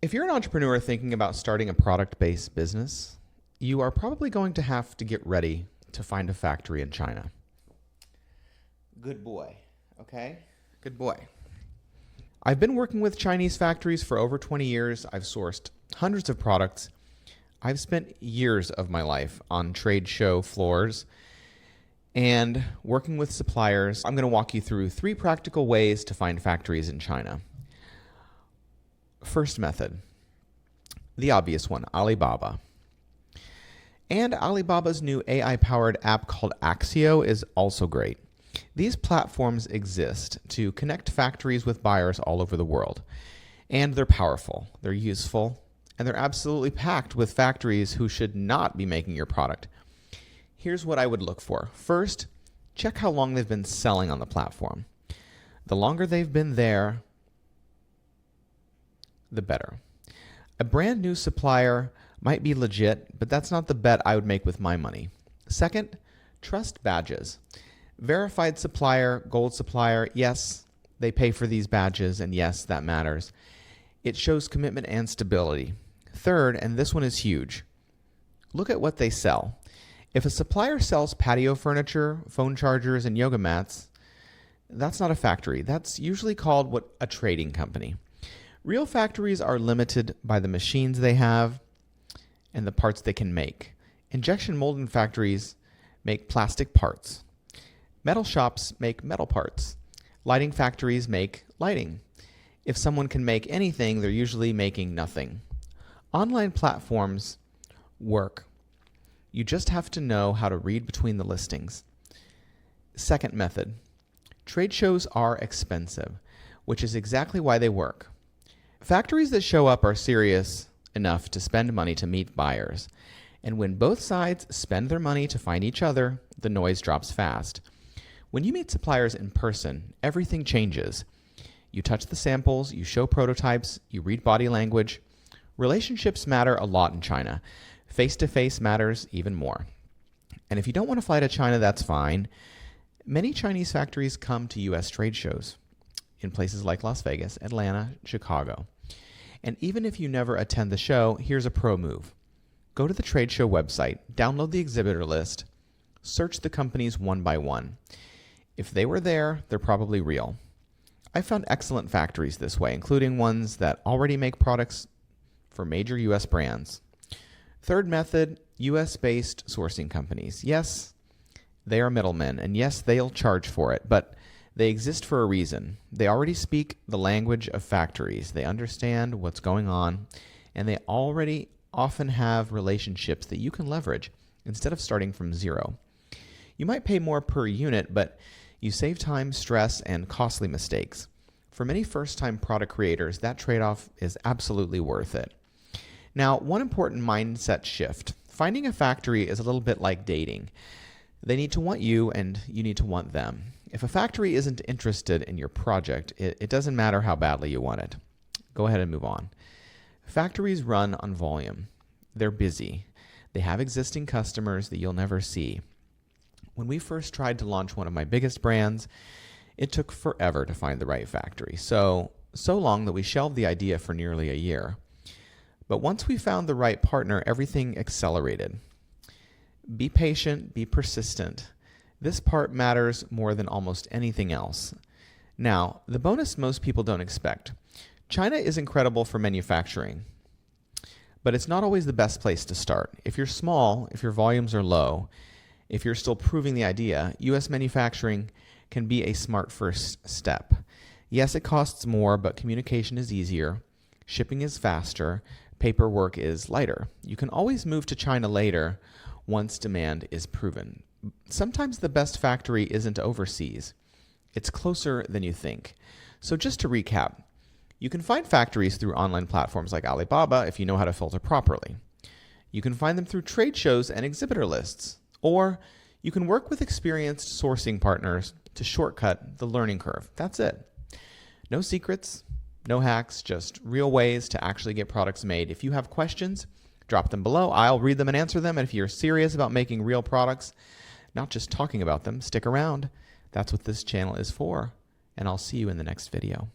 If you're an entrepreneur thinking about starting a product-based business, you are probably going to have to get ready to find a factory in China. Good boy, okay? Good boy. I've been working with Chinese factories for over 20 years. I've sourced hundreds of products. I've spent years of my life on trade show floors and working with suppliers. I'm going to walk you through 3 practical ways to find factories in China. First method, the obvious one, Alibaba. And Alibaba's new AI-powered app called Axio is also great. These platforms exist to connect factories with buyers all over the world. And they're powerful, they're useful, and they're absolutely packed with factories who should not be making your product. Here's what I would look for. First, check how long they've been selling on the platform. The longer they've been there, the better. A brand new supplier might be legit, but that's not the bet I would make with my money. Second, trust badges. Verified supplier, gold supplier, yes, they pay for these badges, and yes, that matters. It shows commitment and stability. Third, and this one is huge, look at what they sell. If a supplier sells patio furniture, phone chargers, and yoga mats, that's not a factory. That's usually called a trading company. Real factories are limited by the machines they have and the parts they can make. Injection molding factories make plastic parts. Metal shops make metal parts. Lighting factories make lighting. If someone can make anything, they're usually making nothing. Online platforms work. You just have to know how to read between the listings. Second method, trade shows are expensive, which is exactly why they work. Factories that show up are serious enough to spend money to meet buyers. And when both sides spend their money to find each other, the noise drops fast. When you meet suppliers in person, everything changes. You touch the samples, you show prototypes, you read body language. Relationships matter a lot in China. Face-to-face matters even more. And if you don't want to fly to China, that's fine. Many Chinese factories come to U.S. trade shows in places like Las Vegas, Atlanta, Chicago. And even if you never attend the show, here's a pro move. Go to the trade show website, download the exhibitor list, search the companies one by one. If they were there, they're probably real. I found excellent factories this way, including ones that already make products for major U.S. brands. Third method, U.S.-based sourcing companies. Yes, they are middlemen, and yes, they'll charge for it, but they exist for a reason. They already speak the language of factories. They understand what's going on, and they already often have relationships that you can leverage instead of starting from zero. You might pay more per unit, but you save time, stress, and costly mistakes. For many first-time product creators, that trade-off is absolutely worth it. Now, one important mindset shift. Finding a factory is a little bit like dating. They need to want you, and you need to want them. If a factory isn't interested in your project, it doesn't matter how badly you want it. Go ahead and move on. Factories run on volume. They're busy. They have existing customers that you'll never see. When we first tried to launch one of my biggest brands, it took forever to find the right factory. So long that we shelved the idea for nearly a year. But once we found the right partner, everything accelerated. Be patient, be persistent. This part matters more than almost anything else. Now, the bonus most people don't expect. China is incredible for manufacturing, but it's not always the best place to start. If you're small, if your volumes are low, if you're still proving the idea, U.S. manufacturing can be a smart first step. Yes, it costs more, but communication is easier, shipping is faster, paperwork is lighter. You can always move to China later once demand is proven. Sometimes the best factory isn't overseas. It's closer than you think. So just to recap, you can find factories through online platforms like Alibaba if you know how to filter properly. You can find them through trade shows and exhibitor lists. Or you can work with experienced sourcing partners to shortcut the learning curve. That's it. No secrets, no hacks, just real ways to actually get products made. If you have questions, drop them below. I'll read them and answer them. And if you're serious about making real products, not just talking about them, stick around. That's what this channel is for. And I'll see you in the next video.